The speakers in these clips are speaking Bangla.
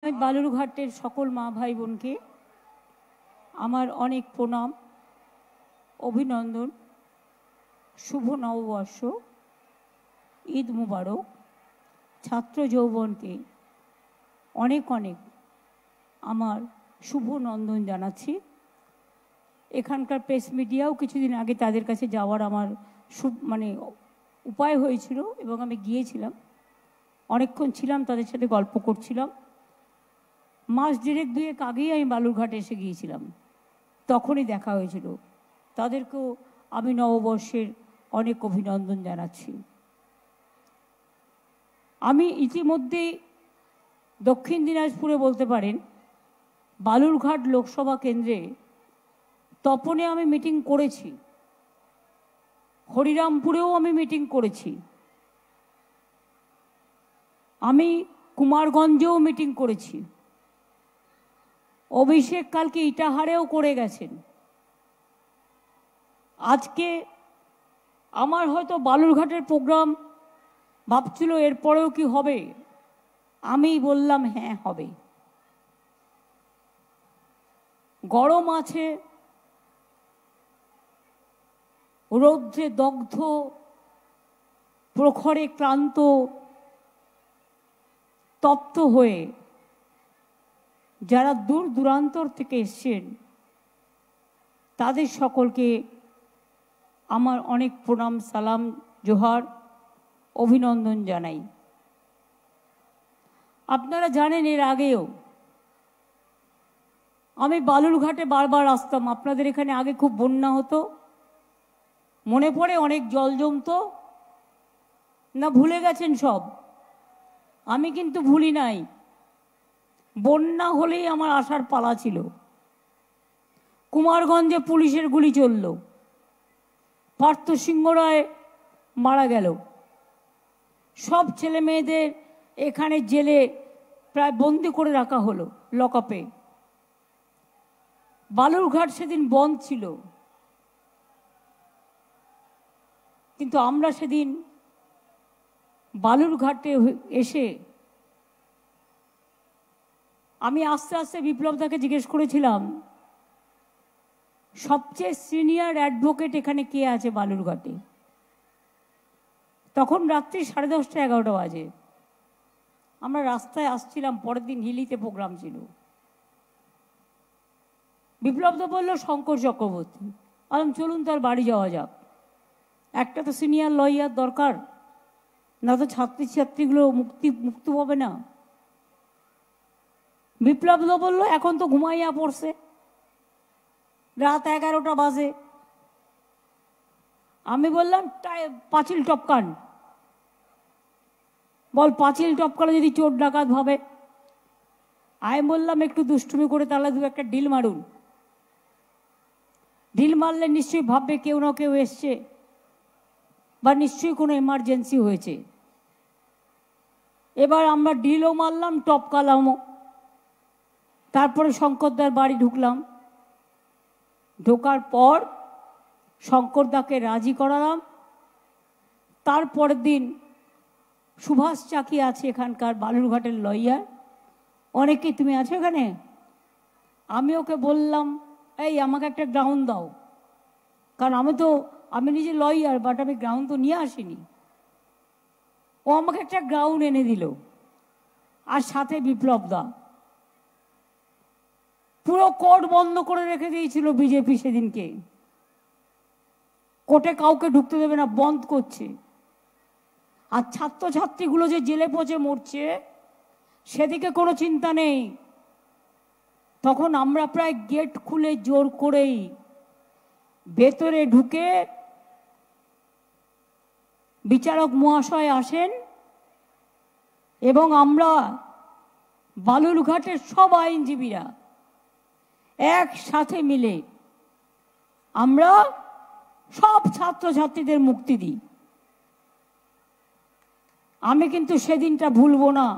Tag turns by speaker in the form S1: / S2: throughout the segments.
S1: আমি বালুরঘাটের সকল মা ভাই বোনকে আমার অনেক প্রণাম, অভিনন্দন, শুভ নববর্ষ, ঈদ মুবারক। ছাত্র যৌবনকে অনেক অনেক আমার শুভ নন্দন জানাচ্ছি। এখানকার প্রেস মিডিয়াও কিছুদিন আগে তাদের কাছে যাওয়ার আমার উপায় হয়েছিল এবং আমি গিয়েছিলাম, অনেকক্ষণ ছিলাম, তাদের সাথে গল্প করছিলাম। মাস দেড়েক দুয়েক আগেই আমি বালুরঘাটে এসে গিয়েছিলাম, তখনই দেখা হয়েছিল। তাদেরকেও আমি নববর্ষের অনেক অভিনন্দন জানাচ্ছি। আমি ইতিমধ্যেই দক্ষিণ দিনাজপুরে বলতে পারেন বালুরঘাট লোকসভা কেন্দ্রে তপনে আমি মিটিং করেছি, হরিরামপুরেও আমি মিটিং করেছি, আমি কুমারগঞ্জেও মিটিং করেছি, অভিষেক কালকে ইটাহারেও করে গেছেন। আজকে আমার হয়তো বালুরঘাটের প্রোগ্রাম ভাবছিল এরপরেও কি হবে, আমি বললাম হ্যাঁ হবে। গরম আছে, রৌদ্রে দগ্ধ, প্রখরে ক্লান্ত, তপ্ত হয়ে যারা দূর দূরান্তর থেকে এসছেন তাদের সকলকে আমার অনেক প্রণাম, সালাম, জোহার, অভিনন্দন জানাই। আপনারা জানেন এর আগেও আমি বালুরঘাটে বারবার আসতাম। আপনাদের এখানে আগে খুব বন্যা হতো, মনে পড়ে, অনেক জল জমতো না, ভুলে গেছেন সব? আমি কিন্তু ভুলি নাই। বন্যা হলেই আমার আসার পালা ছিল। কুমারগঞ্জে পুলিশের গুলি চলল, পার্থ সিংহ রায় মারা গেল, সব ছেলে মেয়েদের এখানে জেলে প্রায় বন্দি করে রাখা হলো লকআপে। বালুরঘাট সেদিন বন্ধ ছিল, কিন্তু আমরা সেদিন বালুরঘাটে এসে আমি আস্তে আস্তে বিপ্লবদাকে জিজ্ঞেস করেছিলাম সবচেয়ে সিনিয়র অ্যাডভোকেট এখানে কে আছে বালুরঘাটে। তখন রাত্রি 10:30 11টা বাজে। আমরা রাস্তায় আসছিলাম, পরের দিন হিলিতে প্রোগ্রাম ছিল। বিপ্লবদা বলল শঙ্কর চক্রবর্তী। বললাম চলুন তার বাড়ি যাওয়া যাক, একটা তো সিনিয়র লয়ার দরকার, না তো ছাত্রীগুলো মুক্তি পাবে না। বিপ্লবদা বলল এখন তো ঘুমাইয়া পড়ছে, রাত 11টা বাজে। আমি বললাম পাঁচিল টপকান। বল পাঁচিল টপকালে যদি চোর ডাকাত ভাবে। আমি বললাম একটু দুষ্টুমি করে তাহলে দু একটা ডিল মারুন, ডিল মারলে নিশ্চয়ই ভাববে কেউ না কেউ এসছে বা নিশ্চয়ই কোনো এমার্জেন্সি হয়েছে। এবার আমরা ডিলও মারলাম, টপকালামও। তারপরে শঙ্করদার বাড়ি ঢুকলাম। ঢোকার পর শঙ্করদাকে রাজি করালাম। তারপরের দিন সুভাষ চাকি আছে এখানকার বালুরঘাটের লয়ার, অনেকেই তুমি আছো এখানে। আমি ওকে বললাম এই আমাকে একটা গ্রাউন্ড দাও, কারণ আমি নিজে লয়ার, বাট আমি গ্রাউন্ড তো নিয়ে আসিনি। ও আমাকে একটা গ্রাউন্ড এনে দিল, আর সাথে বিপ্লবদা। পুরো কোর্ট বন্ধ করে রেখে দিয়েছিল বিজেপি সেদিনকে, কোর্টে কাউকে ঢুকতে দেবে না, বন্ধ করছে। আর ছাত্রছাত্রীগুলো যে জেলে পচে মরছে সেদিকে কোনো চিন্তা নেই। তখন আমরা প্রায় গেট খুলে জোর করেই ভেতরে ঢুকে বিচারক মহাশয় আসেন এবং আমরা বালুরঘাটের সব আইনজীবীরা একসাথে মিলে আমরা সব ছাত্রছাত্রীদের মুক্তি দিই। আমি কিন্তু সেদিনটা ভুলবো না।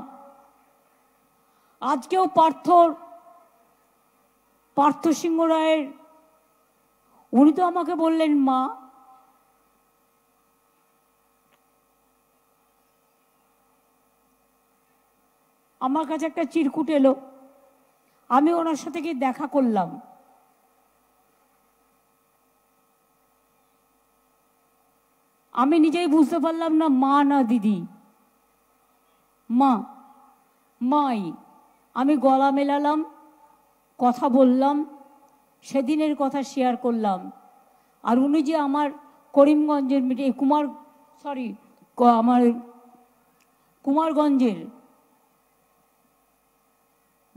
S1: আজকেও পার্থ সিংহ রায়ের, উনি তো আমাকে বললেন মা, আমার কাছে একটা চিরকুট এলো, আমি ওনার সাথে গিয়ে দেখা করলাম। আমি নিজেই বুঝতে পারলাম না মা না দিদি, মা, মাই। আমি গলা মেলালাম, কথা বললাম, সেদিনের কথা শেয়ার করলাম। আর উনি যে আমার করিমগঞ্জের আমার কুমারগঞ্জের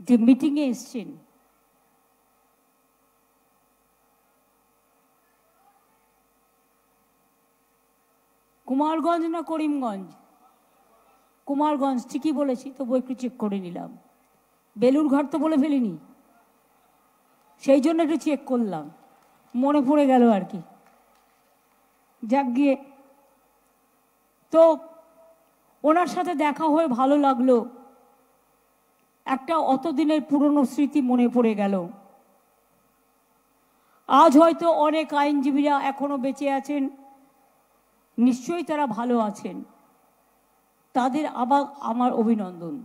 S1: যে মিটিংয়ে এসছেন, কুমারগঞ্জ না করিমগঞ্জ, কুমারগঞ্জ ঠিকই বলেছি, তবু একটু চেক করে নিলাম। বেলুরঘাট তো বলে ফেলিনি, সেই জন্য একটু চেক করলাম, মনে পড়ে গেল আর কি। যাক গিয়ে, তো ওনার সাথে দেখা হয়ে ভালো লাগলো। একটা অতদিনের পুরনো স্মৃতি মনে পড়ে গেল। আজ হয়তো অনেক আইনজীবীরা এখনো বেঁচে আছেন, নিশ্চয়ই তারা ভালো আছেন, তাদের আবার আমার অভিনন্দন।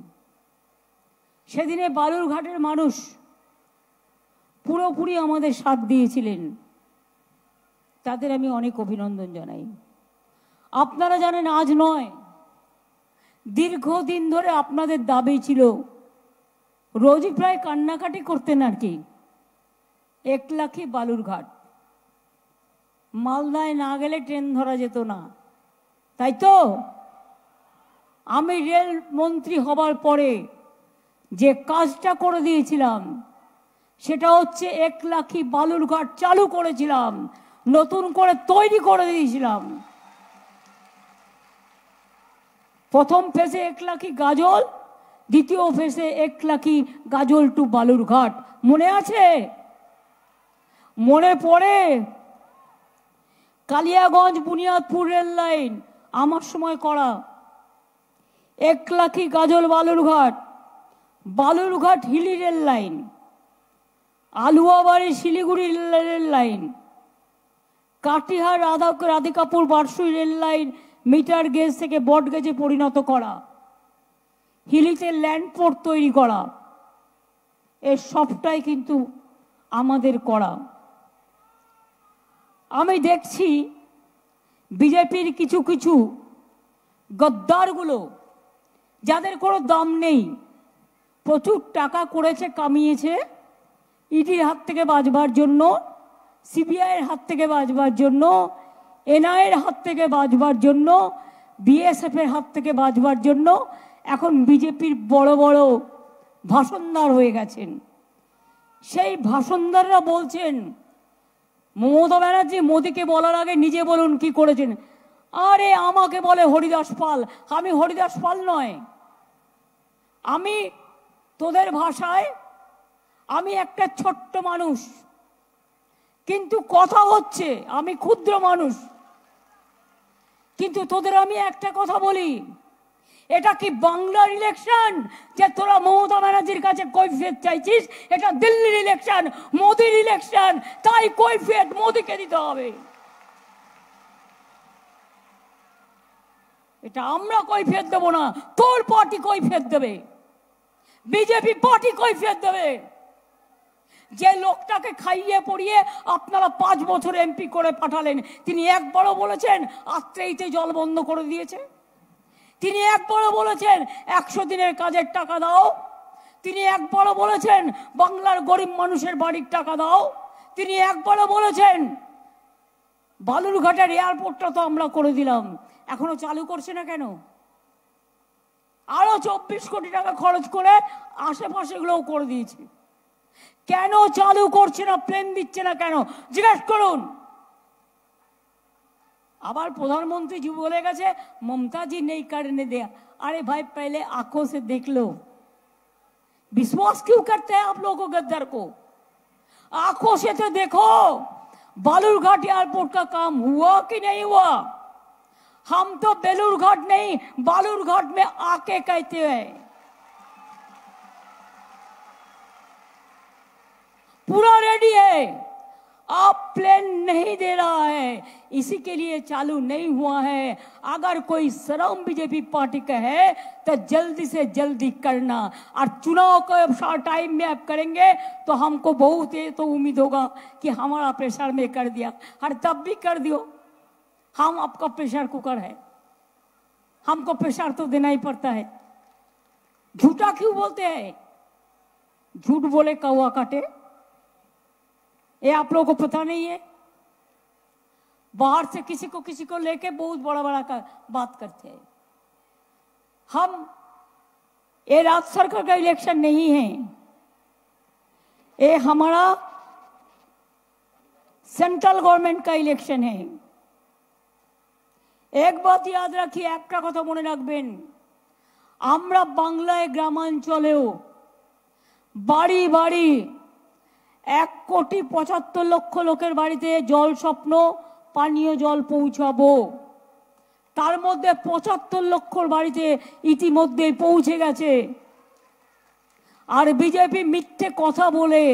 S1: সেদিনে বালুরঘাটের মানুষ পুরোপুরি আমাদের সাথ দিয়েছিলেন, তাদের আমি অনেক অভিনন্দন জানাই। আপনারা জানেন আজ নয়, দীর্ঘদিন ধরে আপনাদের দাবি ছিল, রোজই প্রায় কান্নাকাটি করতেন আর কি, 1 লাখই বালুরঘাট। মালদায় না গেলে ট্রেন ধরা যেত না, তাই তো? আমি রেল মন্ত্রী হবার পরে যে কাজটা করে দিয়েছিলাম সেটা হচ্ছে 1 লাখই বালুরঘাট চালু করেছিলাম, নতুন করে তৈরি করে দিয়েছিলাম। প্রথম ফেজে 1 লাখই গাজল, দ্বিতীয় ফেজে 1 লাখই গাজল টু বালুরঘাট। মনে আছে? মনে পড়ে? কালিয়াগঞ্জ বুনিয়াদপুর রেল লাইন আমার সময় করা, 1 লাখই Gajol Balurghat, Balurghat Hili rail line, Aluabari Siliguri rail line, Katihar Radhikapur Barsoi rail line metre gauge থেকে বট গেজে পরিণত করা, হিলিতে ল্যান্ডপোর্ট তৈরি করা, এর সবটাই কিন্তু আমাদের করা। আমি দেখছি বিজেপির কিছু কিছু গদ্দারগুলো, যাদের কোনো দাম নেই, প্রচুর টাকা করেছে, কামিয়েছে, ইডির হাত থেকে বাঁচবার জন্য, সিবিআইয়ের হাত থেকে বাঁচবার জন্য, এনআইএর হাত থেকে বাঁচবার জন্য, বিএসএফের হাত থেকে বাঁচবার জন্য এখন বিজেপির বড় বড় ভাষণদার হয়ে গেছেন। সেই ভাষণদাররা বলছেন, মমতা ব্যানার্জি মোদিকে বলার আগে নিজে বলুন কি করেছেন। আরে আমাকে বলে হরিদাস পাল, আমি হরিদাস পাল নয়, আমি তোদের ভাষায় আমি একটা ছোট্ট মানুষ, কিন্তু কথা হচ্ছে আমি ক্ষুদ্র মানুষ। কিন্তু তোদের আমি একটা কথা বলি, এটা কি বাংলার ইলেকশন যে তোরা মমতা ব্যানার্জির কাছে কৈফিয়ত চাইছিস? এটা দিল্লির ইলেকশন, মোদির ইলেকশন, তাই কৈফিয়ত মোদিকে দিতে হবে। এটা আমরা কৈফিয়ত দেব না, তোর পার্টি কৈফিয়ত দেবে, বিজেপি পার্টি কৈফিয়ত দেবে। যে লোকটাকে খাইয়ে পড়িয়ে আপনারা 5 বছর এমপি করে পাঠালেন, তিনি একবারও বলেছেন আত্রেইতে জল বন্ধ করে দিয়েছে? তিনি একবারও বলেছেন 100 দিনের কাজের টাকা দাও? তিনি একবারও বলেছেন বাংলার গরিব মানুষের বাড়ির টাকা দাও? তিনি একবারও বলেছেন বালুরঘাটের এয়ারপোর্টটা তো আমরা করে দিলাম, এখনো চালু করছে না কেন? আরো 24 কোটি টাকা খরচ করে আশেপাশে গুলোও করে দিয়েছে, কেন চালু করছে না? প্লেন দিচ্ছে না কেন? জিজ্ঞেস করুন। আবার প্রধানমন্ত্রী जी बोले गए ममता जी नहीं करने दिया। अरे भाई पहले आंखों से देख लो, विश्वास क्यों करते हैं आप लोगों गद्दार को? आंखों से तो देखो बालूरघाट एयरपोर्ट का काम हुआ कि नहीं हुआ। हम तो बेलूरघाट नहीं बालूरघाट में आके कहते हैं, पूरा रेडी है। अब प्लेन नहीं दे रहा है, इसी के लिए चालू नहीं हुआ है। अगर कोई शर्म बीजेपी पार्टी का है तो जल्दी से जल्दी करना, और चुनाव को शॉर्ट टाइम में आप करेंगे तो हमको बहुत ये तो उम्मीद होगा कि हमारा प्रेशर में कर दिया, और तब भी कर दियो। हम आपका प्रेशर कुकर है, हमको प्रेशर तो देना ही पड़ता है। झूठा क्यों बोलते हैं? झूठ बोले कौवा काटे, ये आप लोगों को पता नहीं है? बाहर से किसी को लेके बहुत बड़ा बड़ा बात करते हैं। हम ये राज्य सरकार का इलेक्शन नहीं है, ये हमारा सेंट्रल गवर्नमेंट का इलेक्शन है। एक बात याद रखिए, एक कथा मने राखबेन, আমরা বাংলায় গ্রামাঞ্চলেও বাড়ি বাড়ি 1,75,00,000 লোকের বাড়িতে জল স্বপ্ন পানীয় জল পৌঁছাবো। তার মধ্যে 75 লক্ষর বাড়িতে ইতিমধ্যে পৌঁছে গেছে। আর বিজেপি মিথ্যে কথা বলে,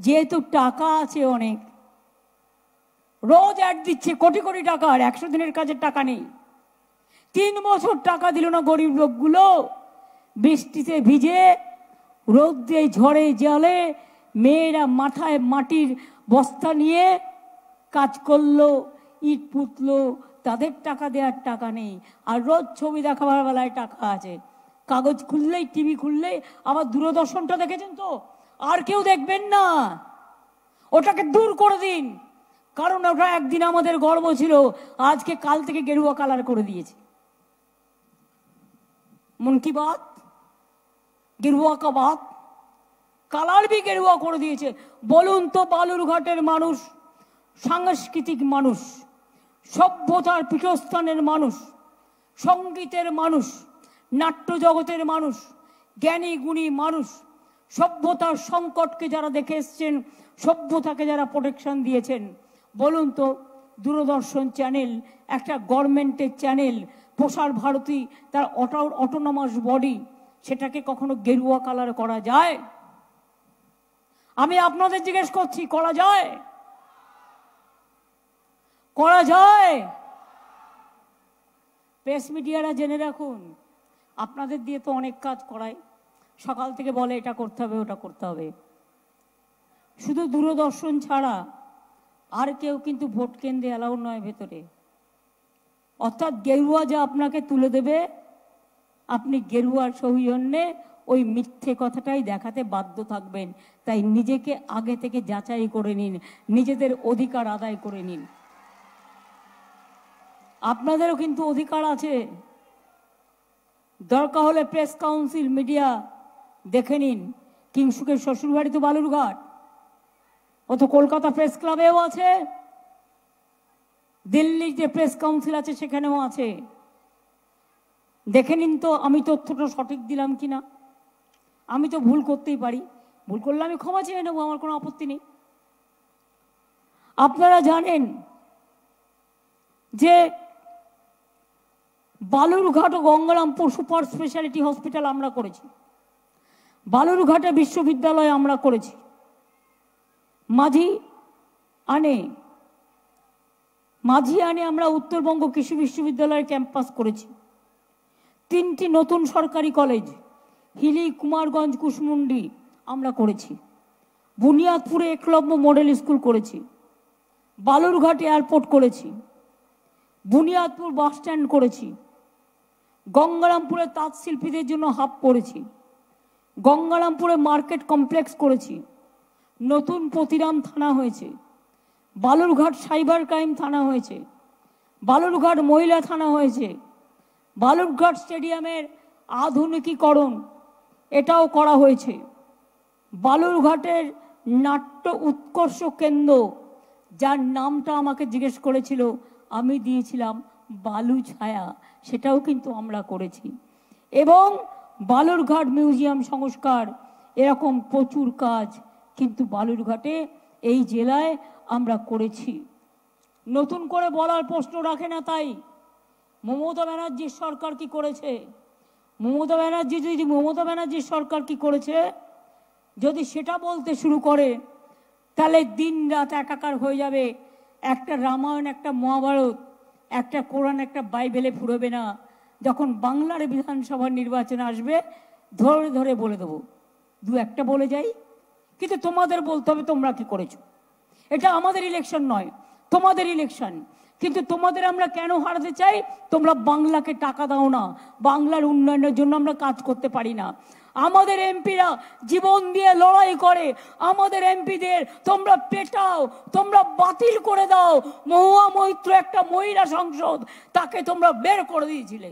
S1: যেহেতু টাকা আছে অনেক, রোজ অ্যাড দিচ্ছে কোটি কোটি টাকার, 100 দিনের কাজের টাকা নেই। 3 বছর টাকা দিল না গরিব লোকগুলো, বৃষ্টিতে ভিজে রোদে ঝড়ে জলে মেয়েরা মাথায় মাটির বস্তা নিয়ে কাজ করলো, ইট পুতলো, তাদের টাকা দেওয়ার টাকা নেই। আর রোজ ছবি দেখাবার বেলায় টাকা আছে, কাগজ খুললেই টিভি খুললেই আবার দূরদর্শনটা দেখেছেন তো, আর কেউ দেখবেন না, ওটাকে দূর করে দিন। কারণ ওটা একদিন আমাদের গর্ব ছিল, আজকে কাল থেকে গেরুয়া কালার করে দিয়েছে। मन की बात, गेरुआ का बात, কালার भी गेरुआ করে দিয়েছে। বলুন তো, বালুরঘাটের মানুষ সাংস্কৃতিক মানুষ, সভ্যতার পীঠস্থানের মানুষ, সঙ্গীতের মানুষ, নাট্য জগতের মানুষ, জ্ঞানী গুণী মানুষ, সভ্যতার সংকটকে যারা দেখে এসছেন, সভ্যতাকে যারা প্রোটেকশন দিয়েছেন, বলুন তো দূরদর্শন চ্যানেল একটা গভর্নমেন্টের চ্যানেল, প্রসার ভারতী তার অটোনমাস বডি, সেটাকে কখনো গেরুয়া কালার করা যায়? আমি আপনাদের জিজ্ঞেস করছি, করা যায়? করা যায়? প্রেস মিডিয়ারা জেনে রাখুন, আপনাদের দিয়ে তো অনেক কাজ করায়, সকাল থেকে বলে এটা করতে হবে ওটা করতে হবে। শুধু দূরদর্শন ছাড়া আর কেউ কিন্তু ভোট কেন্দ্রে অ্যালাউ নয় ভেতরে। অর্থাৎ গেরুয়া যা আপনাকে তুলে দেবে, আপনি গেরুয়ার সৌজন্যে ওই মিথ্যে কথাটাই দেখাতে বাধ্য থাকবেন। তাই নিজেকে আগে থেকে যাচাই করে নিন, নিজেদের অধিকার আদায় করে নিন। আপনাদেরও কিন্তু অধিকার আছে, দরকার হলে প্রেস কাউন্সিল মিডিয়া দেখে নিন। কিংসুকের শ্বশুরবাড়ি তো বালুরঘাট, ও তো কলকাতা প্রেস ক্লাবেও আছে, দিল্লির যে প্রেস কাউন্সিল আছে সেখানেও আছে, দেখে নিন তো আমি তথ্যটা সঠিক দিলাম কিনা। আমি তো ভুল করতেই পারি, ভুল করলে আমি ক্ষমা চেয়ে নেবো, আমার কোনো আপত্তি নেই। আপনারা জানেন যে বালুরঘাট ও গঙ্গারামপুর সুপার স্পেশালিটি হসপিটাল আমরা করেছি, বালুরঘাটে বিশ্ববিদ্যালয় আমরা করেছি, মাঝি আনে আমরা উত্তরবঙ্গ কৃষি বিশ্ববিদ্যালয়ের ক্যাম্পাস করেছি। 3টি নতুন সরকারি কলেজ, হিলি, কুমারগঞ্জ, কুশমুন্ডি আমরা করেছি। বুনিয়াদপুরে একলব্য মডেল স্কুল করেছি, বালুরঘাট এয়ারপোর্ট করেছি, বুনিয়াদপুর বাস স্ট্যান্ড করেছি, গঙ্গারামপুরে তাঁত শিল্পীদের জন্য হাব করেছি, গঙ্গারামপুরে মার্কেট কমপ্লেক্স করেছি, নতুন প্রতিরাম থানা হয়েছে, বালুরঘাট সাইবার ক্রাইম থানা হয়েছে, বালুরঘাট মহিলা থানা হয়েছে, বালুরঘাট স্টেডিয়ামের আধুনিকীকরণ এটাও করা হয়েছে, বালুরঘাটের নাট্য উৎকর্ষ কেন্দ্র, যার নামটা আমাকে জিজ্ঞেস করেছিল, আমি দিয়েছিলাম বালু ছায়া, সেটাও কিন্তু আমরা করেছি। এবং বালুরঘাট মিউজিয়াম সংস্কার, এরকম প্রচুর কাজ কিন্তু বালুরঘাটে এই জেলায় আমরা করেছি। নতুন করে বলার প্রশ্ন রাখে না। তাই মমতা ব্যানার্জির সরকার কি করেছে, মমতা ব্যানার্জির সরকার কি করেছে যদি সেটা বলতে শুরু করে, তাহলে দিন রাত একাকার হয়ে যাবে। একটা রামায়ণ, একটা মহাভারত, একটা কোরআন, একটা বাইবেলে ফুরবে না। যখন বাংলার বিধানসভা নির্বাচন আসবে ধরে ধরে বলে দেবো, দু একটা বলে যাই, কিন্তু তোমাদের বলতে হবে তোমরা কি করেছো। এটা আমাদের ইলেকশন নয়, তোমাদের ইলেকশন। কিন্তু তোমাদের আমরা কেন হারাতে চাই? তোমরা বাংলাকে টাকা দাও না, বাংলার উন্নয়নের জন্য আমরা কাজ করতে পারি না। আমাদের এমপিরা জীবন দিয়ে লড়াই করে, আমাদের এমপিদের তোমরা পেটাও, তোমরা বাতিল করে দাও। মহুয়া মৈত্র একটা মহিলা সংসদ, তাকে তোমরা বের করে দিয়েছিলে।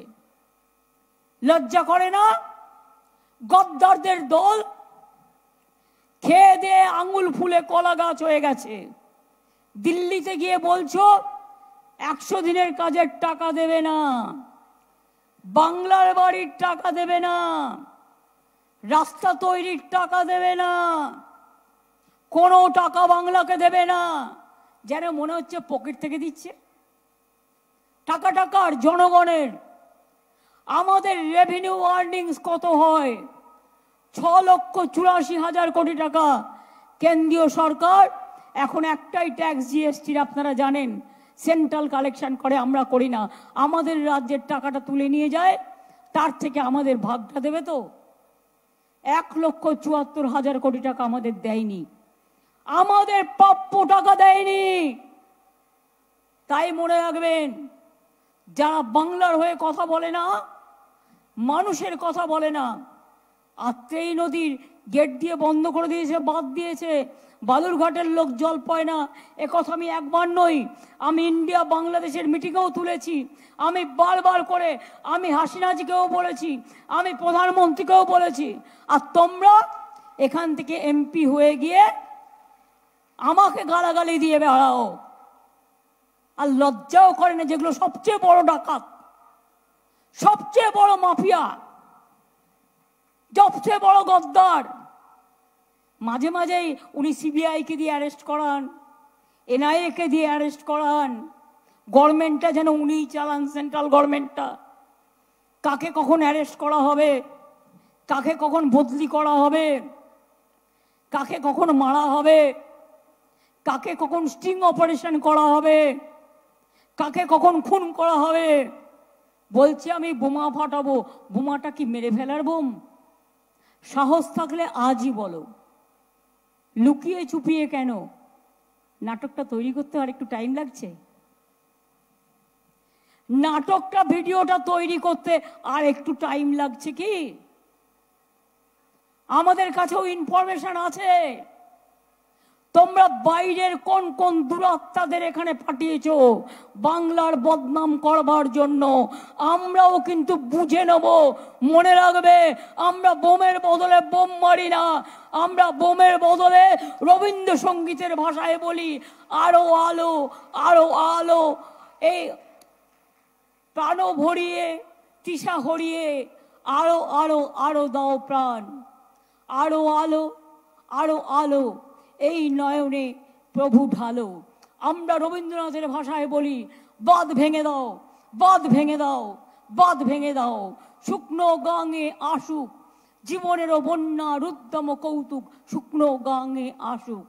S1: লজ্জা করে না? গদ্দারদের দল খেয়ে দিয়ে আঙুল ফুলে কলা গাছ হয়ে গেছে। দিল্লিতে গিয়ে বলছো 100 দিনের কাজের টাকা দেবে না, বাংলার বাড়ির টাকা দেবে না, রাস্তা তৈরির টাকা দেবে না, কোনো টাকা বাংলাকে দেবে না। যেন মনে হচ্ছে পকেট থেকে দিচ্ছে। টাকা টাকার জনগণের। আমাদের রেভিনিউ আর্নিংস কত হয়? 6,84,000 কোটি টাকা। কেন্দ্রীয় সরকার এখন একটাই ট্যাক্স, জিএসটির, আপনারা জানেন, সেন্ট্রাল কালেকশন করে, আমরা করি না। আমাদের রাজ্যের টাকাটা তুলে নিয়ে যায়, তার থেকে আমাদের ভাগটা দেবে তো। 1,74,000 কোটি টাকা আমাদের দেয়নি, আমাদের প্রাপ্য টাকা দেয়নি। তাই মনে রাখবেন, যারা বাংলার হয়ে কথা বলে না, মানুষের কথা বলে না, আত্রেই নদীর গেট দিয়ে বন্ধ করে দিয়েছে, বাদ দিয়েছে, বালুরঘাটের লোক জল পায় না, এ কথা আমি একবার নই, আমি ইন্ডিয়া বাংলাদেশের মিটিংয়েও তুলেছি, আমি বারবার করে আমি হাসিনাজিকেও বলেছি, আমি প্রধানমন্ত্রীকেও বলেছি। আর তোমরা এখান থেকে এমপি হয়ে গিয়ে আমাকে গালাগালি দিয়ে বেড়াও, আর লজ্জাও করে না। যেগুলো সবচেয়ে বড় ডাকাত, সবচেয়ে বড় মাফিয়া, সবচেয়ে বড় গদ্দার, মাঝে মাঝেই উনি সিবিআইকে দিয়ে অ্যারেস্ট করান, এনআইএ-কে দিয়ে অ্যারেস্ট করান। গভর্নমেন্টটা যেন উনিই চালান, সেন্ট্রাল গভর্নমেন্টটা। কাকে কখন অ্যারেস্ট করা হবে, কাকে কখন বদলি করা হবে, কাকে কখন মারা হবে, কাকে কখন স্টিং অপারেশন করা হবে, কাকে কখন খুন করা হবে। বলছি আমি বোমা ফাটাবো, বোমাটা কি মেরে ফেলার বোম? সাহস থাকলে আজই বলো, লুকিয়ে চুপিয়ে কেন? নাটকটা তৈরি করতে আর একটু টাইম লাগছে, নাটকটা ভিডিওটা তৈরি করতে আর একটু টাইম লাগছে কি? আমাদের কাছেও ইনফরমেশন আছে, তোমরা বাইরের কোন কোন দুরাত্মাদের এখানে পাঠিয়েছো বাংলার বদনাম করবার জন্য। আমরাও কিন্তু বুঝে নেব। মনে রাখবে, আমরা বোমের বদলে বোম মারি না, আমরা বোমের বদলে রবীন্দ্রসঙ্গীতের ভাষায় বলি, আরো আলো, আরো আলো। এই প্রাণ ভরিয়ে, তৃষা হরিয়ে, আরো আলো, আরো দাও প্রাণ, আরো আলো, আরো আলো, এই নয়নে প্রভু ঢালো। আমরা রবীন্দ্রনাথের ভাষায় বলি, বাঁধ ভেঙে দাও, বাঁধ ভেঙে দাও, বাঁধ ভেঙে দাও। শুকনো গাঙে আসুক জীবনেরও বন্যা, রুদ্রম কৌতুক, শুকনো গাঙে আসুক।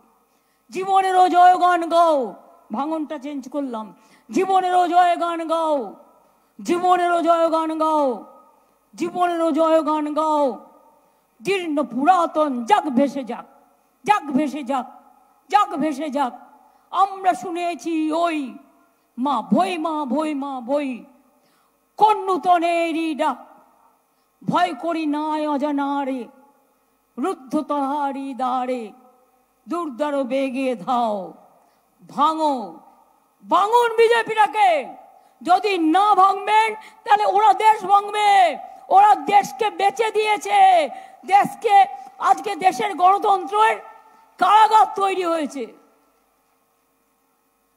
S1: জীবনেরও জয়গান গাও, ভাঙনটা চেঞ্জ করলাম, জীবনেরও জয়গান গাও, জীবনেরও জয়গান গাও, জীবনেরও জয়গান গাও। জীর্ণ পুরাতন যাক ভেসে যাক, যাক ভেসে যাক, যাক ভেসে যাক। আমরা শুনেছি ওই মা ভই, মা ভই, মা ভই, কোন নূতনেরই ডাক। ভয় করি নাই অজানারে, রুদ্ধ তাহারি দ্বারে, দুর্দার বেগে ধাও। ভাঙো, ভাঙুন বিজেপিটাকে। যদি না ভাঙবেন তাহলে ওরা দেশ ভাঙবে। ওরা দেশকে বেচে দিয়েছে, দেশকে আজকে দেশের গণতন্ত্রের কারাগার তৈরি হয়েছে।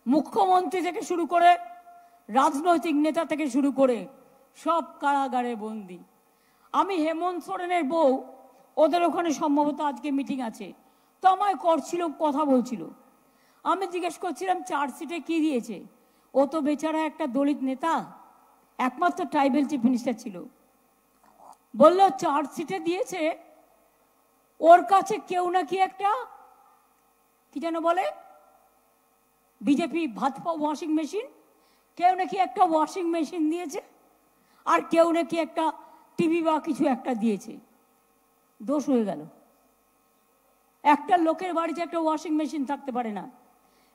S1: মুখ্যমন্ত্রী থেকে শুরু করে, রাজনৈতিক নেতা থেকে শুরু করে সব কারাগারে বন্দী। আমি হেমন্ত সোরেনের বউ, ওদের ওখানে সম্ভবত আজকে মিটিং আছে, তো আমায় করছিল, কথা বলছিল। আমি জিজ্ঞেস করছিলাম চার্জশিটে কি দিয়েছে। ও তো বেচারা একটা দলিত নেতা, একমাত্র ট্রাইবেল চিফ মিনিস্টার ছিল। বলল চার্জশিটে দিয়েছে ওর কাছে কেউ নাকি একটা কি যেন বলে, বিজেপি ভাত পাও ওয়াশিং মেশিন, কেউ নাকি একটা ওয়াশিং মেশিন দিয়েছে, আর কেউ নাকি একটা টিভি বা কিছু একটা দিয়েছে। দোষ হয়ে গেল। একটা লোকের বাড়িতে একটা ওয়াশিং মেশিন থাকতে পারে না।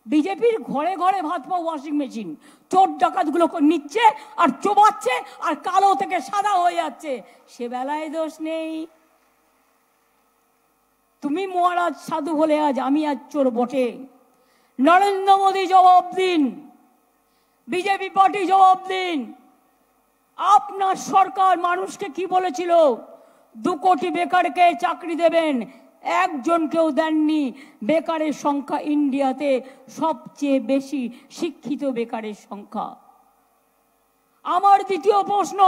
S1: বিজেপির ঘরে ঘরে ভাত পাও ওয়াশিং মেশিন, চোর ডাকাতগুলো নিচ্ছে আর চোবাচ্ছে আর কালো থেকে সাদা হয়ে যাচ্ছে, সে বেলায় দোষ নেই। তুমি মহারাজ সাধু হলে আজ আমি আজ চোর বটে। নরেন্দ্র মোদী জবাব দিন, বিজেপি পার্টি জবাব দিন। আপনার সরকার মানুষকে কি বলেছিল? 2 কোটি বেকারকে চাকরি দেবেন, একজনকেও দেননি। বেকারের সংখ্যা ইন্ডিয়াতে সবচেয়ে বেশি, শিক্ষিত বেকারের সংখ্যা। আমার দ্বিতীয় প্রশ্ন,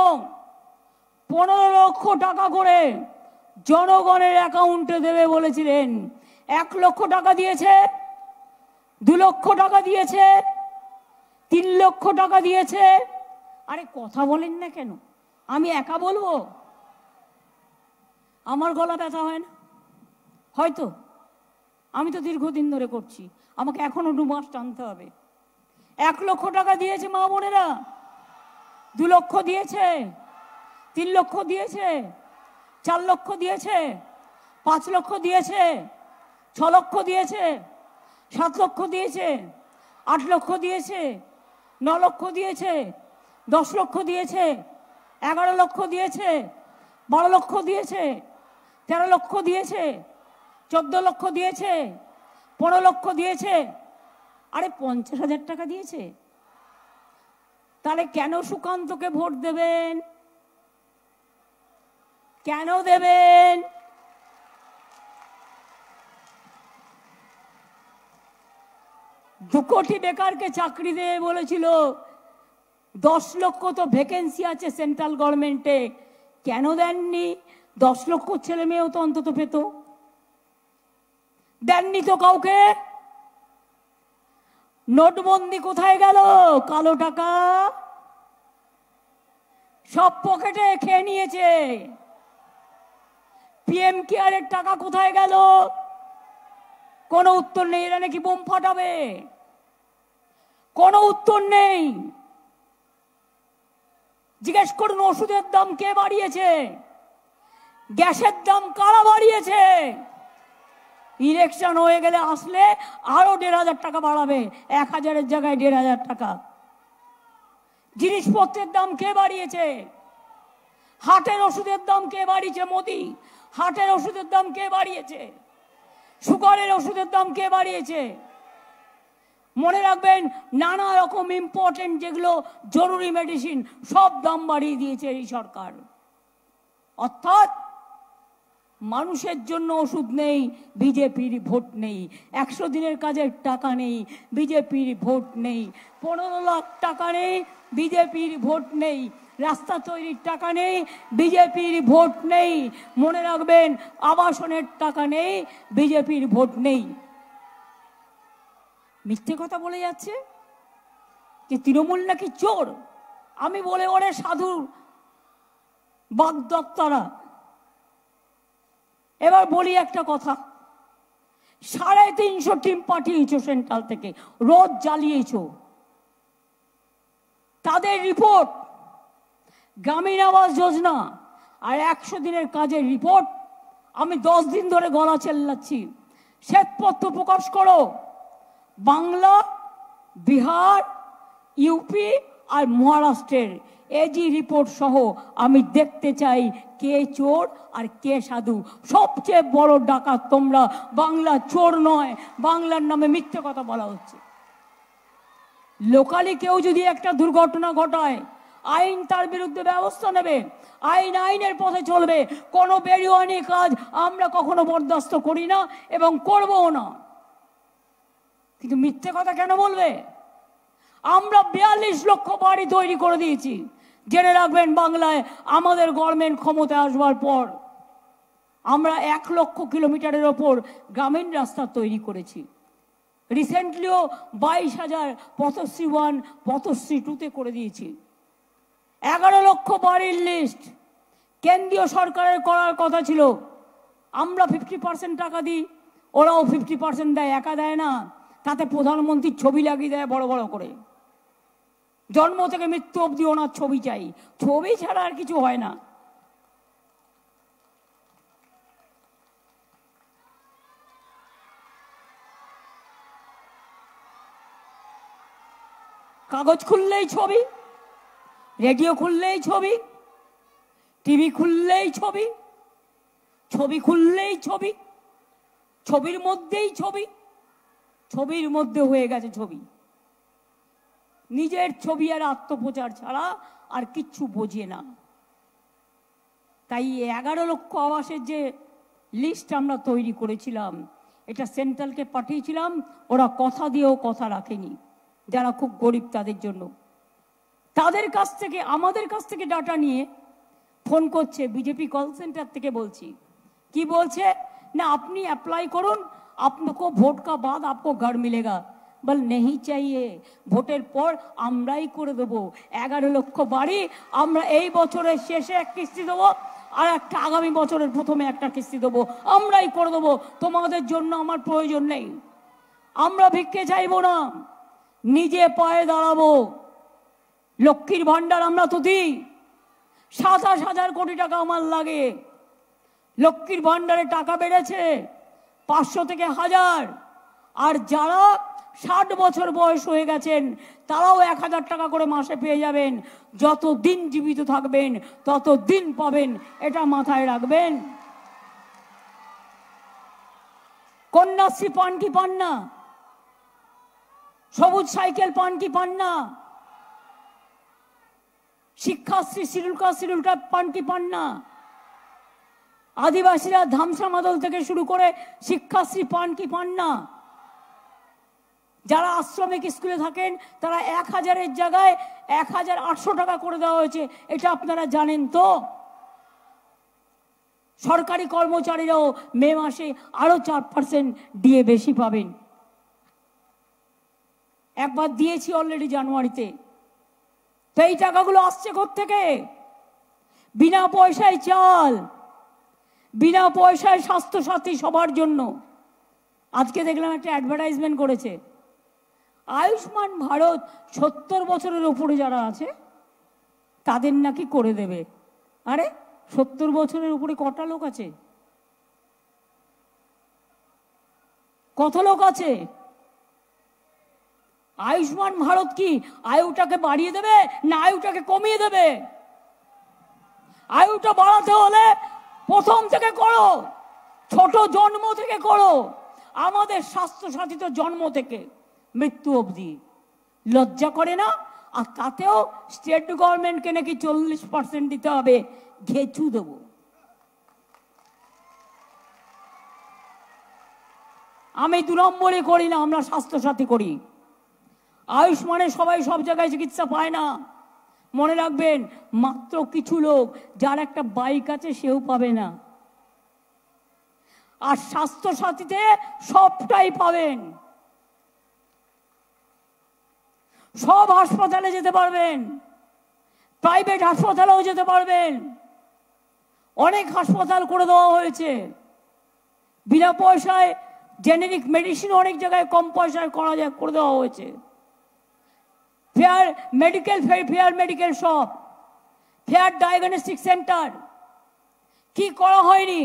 S1: 15 লক্ষ টাকা করে জনগণের অ্যাকাউন্টে দেবে বলেছিলেন, 1 লক্ষ টাকা দিয়েছে, 2 লক্ষ টাকা দিয়েছে, 3 লক্ষ টাকা দিয়েছে। আরে কথা বলেন না কেন? আমি একা বলবো? আমার গলা ব্যথা হয় না? হয়তো, আমি তো দীর্ঘদিন ধরে করছি, আমাকে এখনো 2 মাস টানতে হবে। 1 লক্ষ টাকা দিয়েছে মা বোনেরা, 2 লক্ষ দিয়েছে, 3 লক্ষ দিয়েছে, 4 লক্ষ দিয়েছে, 5 লক্ষ দিয়েছে, 6 লক্ষ দিয়েছে, 7 লক্ষ দিয়েছে, 8 লক্ষ দিয়েছে, 9 লক্ষ দিয়েছে, 10 লক্ষ দিয়েছে, 11 লক্ষ দিয়েছে, 12 লক্ষ দিয়েছে, 13 লক্ষ দিয়েছে, 14 লক্ষ দিয়েছে, 15 লক্ষ দিয়েছে। আরে 50,000 টাকা দিয়েছে। তাহলে কেন সুকান্তকে ভোট দেবেন? কেন দেবেন? দু কোটি বেকারকে চাকরি দেবে বলেছিল, 10 লক্ষ তো ভ্যাকেন্সি আছে সেন্ট্রাল গভর্নমেন্টে, কেন দেননি? 10 লক্ষ ছেলে মেয়েও তো অন্তত পেত, দেননি তো কাউকে। নোটবন্দি কোথায় গেল? কালো টাকা সব পকেটে খেয়ে নিয়েছে। পিএম কেয়ারের টাকা কোথায় গেল? কোনো উত্তর নেই। এরা নাকি বোম ফাটাবে, কোনো উত্তর নেই। জিজ্ঞেস করুন ওষুধের দাম কে বাড়িয়েছে, গ্যাসের দাম কারা বাড়িয়েছে। ইলেকশন হয়ে গেলে আসলে আরো 1,500 টাকা বাড়াবে, 1,000-এর জায়গায় 1,500 টাকা। জিনিসপত্রের দাম কে বাড়িয়েছে? হাটের ওষুধের দাম কে বাড়িয়েছে? মোদি। হাটের ওষুধের দাম কে বাড়িয়েছে? সুগারের ওষুধের দাম কে বাড়িয়েছে? মনে রাখবেন, নানা রকম ইম্পর্টেন্ট যেগুলো জরুরি মেডিসিন সব দাম বাড়িয়ে দিয়েছে এই সরকার। অর্থাৎ মানুষের জন্য ওষুধ নেই, বিজেপির ভোট নেই। 100 দিনের কাজের টাকা নেই, বিজেপির ভোট নেই। 15 লাখ টাকা নেই, বিজেপির ভোট নেই। রাস্তা তৈরির টাকা নেই, বিজেপির ভোট নেই। মনে রাখবেন, আবাসনের টাকা নেই, বিজেপির ভোট নেই। মিথ্যে কথা বলে যাচ্ছে যে তৃণমূল নাকি চোর। আমি বলে ওরে সাধু বাগদত্তারা। এবার বলি একটা কথা, 350 টিম পাঠিয়েছ সেন্ট্রাল থেকে, রোজ জ্বালিয়েছ। তাদের রিপোর্ট, গ্রামীণ আবাস যোজনা আর 100 দিনের কাজের রিপোর্ট, আমি 10 দিন ধরে গলা চেল্লাচ্ছি, শ্বেতপত্র প্রকাশ করো। বাংলা, বিহার, ইউপি আর মহারাষ্ট্রের এজি রিপোর্ট সহ আমি দেখতে চাই কে চোর আর কে সাধু। সবচেয়ে বড় ডাকাত তোমরা। বাংলা চোর নয়, বাংলার নামে মিথ্যে কথা বলা হচ্ছে। লোকালি কেউ যদি একটা দুর্ঘটনা ঘটায়, আইন তার বিরুদ্ধে ব্যবস্থা নেবে, আইন আইনের পথে চলবে। কোনো বেরিওয়ানি কাজ আমরা কখনো বরদাস্ত করি না এবং করবও না। কিন্তু মিথ্যে কথা কেন বলবে? আমরা 42 লক্ষ বাড়ি তৈরি করে দিয়েছি। জেনে রাখবেন, বাংলায় আমাদের গভর্নমেন্ট ক্ষমতায় আসবার পর আমরা 1 লক্ষ কিলোমিটারের ওপর গ্রামীণ রাস্তা তৈরি করেছি। রিসেন্টলিও 22,000 পথশ্রী 1, পথশ্রী 2-তে করে দিয়েছি। 11 লক্ষ বাড়ির লিস্ট কেন্দ্রীয় সরকারের করার কথা ছিল, আমরা 50% টাকা দিই, ওরাও 50% দেয়, একা দেয় না, তাতে প্রধানমন্ত্রীর ছবি লাগিয়ে দেয় বড় বড় করে। জন্ম থেকে মৃত্যু অবধি ওনার ছবি চাই, ছবি ছাড়া আর কিছু হয় না। কাগজ খুললেই ছবি, রেডিও খুললেই ছবি, টিভি খুললেই ছবি, ছবি খুললেই ছবি, ছবির মধ্যেই ছবি, ছবির মধ্যে হয়ে গেছে ছবি। নিজের ছবি আর আত্মপ্রচার ছাড়া আর কিচ্ছু বোঝে না। তাই 11 লক্ষ আবাসের যে লিস্ট আমরা তৈরি করেছিলাম, এটা সেন্ট্রালকে পাঠিয়েছিলাম, ওরা কথা দিয়েও কথা রাখেনি। যারা খুব গরিব তাদের জন্য, তাদের কাছ থেকে, আমাদের কাছ থেকে ডাটা নিয়ে ফোন করছে বিজেপি কল সেন্টার থেকে। বলছি কি বলছে না, আপনি অ্যাপ্লাই করুন, আপনাকে ভোট কা বাদ আপকো ঘর মিলেগা। বল নেই চাইয়ে, ভোটের পর আমরাই করে দেবো। 11 লক্ষ বাড়ি আমরা এই বছরের শেষে এক কিস্তি দেবো, আর একটা আগামী বছরের প্রথমে একটা কিস্তি দেবো, আমরাই করে দেবো। তোমাদের জন্য আমার প্রয়োজন নেই, আমরা ভিক্ষে চাইবো না, নিজে পায়ে দাঁড়াবো। লক্ষ্মীর ভান্ডার আমরা তো দিই, 27,000 কোটি টাকা আমার লাগে। লক্ষ্মীর ভান্ডারে টাকা বেড়েছে 500 থেকে 1000, আর যারা 60 বছর বয়স হয়ে গেছেন তারাও 1000 টাকা করে মাসে পেয়ে যাবেন। যত দিন জীবিত থাকবেন তত দিন পাবেন, এটা মাথায় রাখবেন। কন্যাশ্রী পান কি পান না? সবুজ সাইকেল পান কি পান না? শিক্ষাশ্রী শিডিউল কাস্ট পান কি পান না? আদিবাসীরা ধামসা মাদল থেকে শুরু করে শিক্ষাশ্রী পান কি পান না? যারা আশ্রমিক স্কুলে থাকেন তারা 1000-এর জায়গায় 1800 টাকা করে দেওয়া হয়েছে, এটা আপনারা জানেন তো? সরকারি কর্মচারীরাও মে মাসে আরো 4% দিয়ে বেশি পাবেন। একবার দিয়েছি অলরেডি জানুয়ারিতে। তো এই টাকাগুলো আসছে কোত্থেকে? বিনা পয়সায় চাল, বিনা পয়সায় স্বাস্থ্যসাথী সবার জন্য। আজকে দেখলাম একটা অ্যাডভার্টাইজমেন্ট করেছে, আয়ুষ্মান ভারত 70 বছরের উপরে যারা আছে তাদের নাকি করে দেবে। আরে 70 বছরের উপরে কটা লোক আছে? কত লোক আছে? আয়ুষ্মান ভারত কি আয়ুটাকে বাড়িয়ে দেবে না আয়ুটাকে কমিয়ে দেবে? আয়ুটা বাড়াতে হলে প্রথম থেকে করো, ছোট জন্ম থেকে করো। আমাদের স্বাস্থ্যসাথী তো জন্ম থেকে মৃত্যু অবধি। লজ্জা করে না? আর তাতেও স্টেট গভর্নমেন্টকে নাকি 40% দিতে হবে, ঘেঁচু দেব। আমি 2 নম্বরে করি না, আমরা স্বাস্থ্যসাথী করি। আয়ুষ্মানে সবাই সব জায়গায় চিকিৎসা পায় না, মনে রাখবেন। মাত্র কিছু লোক, যার একটা বাইক আছে সেও পাবে না। আর স্বাস্থ্যসাথীতে সবটাই পাবেন, সব হাসপাতালে যেতে পারবেন, প্রাইভেট হাসপাতালেও যেতে পারবেন। অনেক হাসপাতাল করে দেওয়া হয়েছে বিনা পয়সায়। জেনেরিক মেডিসিন অনেক জায়গায় কম পয়সায় করা যায়, করে দেওয়া হয়েছে। Fair medical shop, fair diagnostic centre. কি করা হয়নি?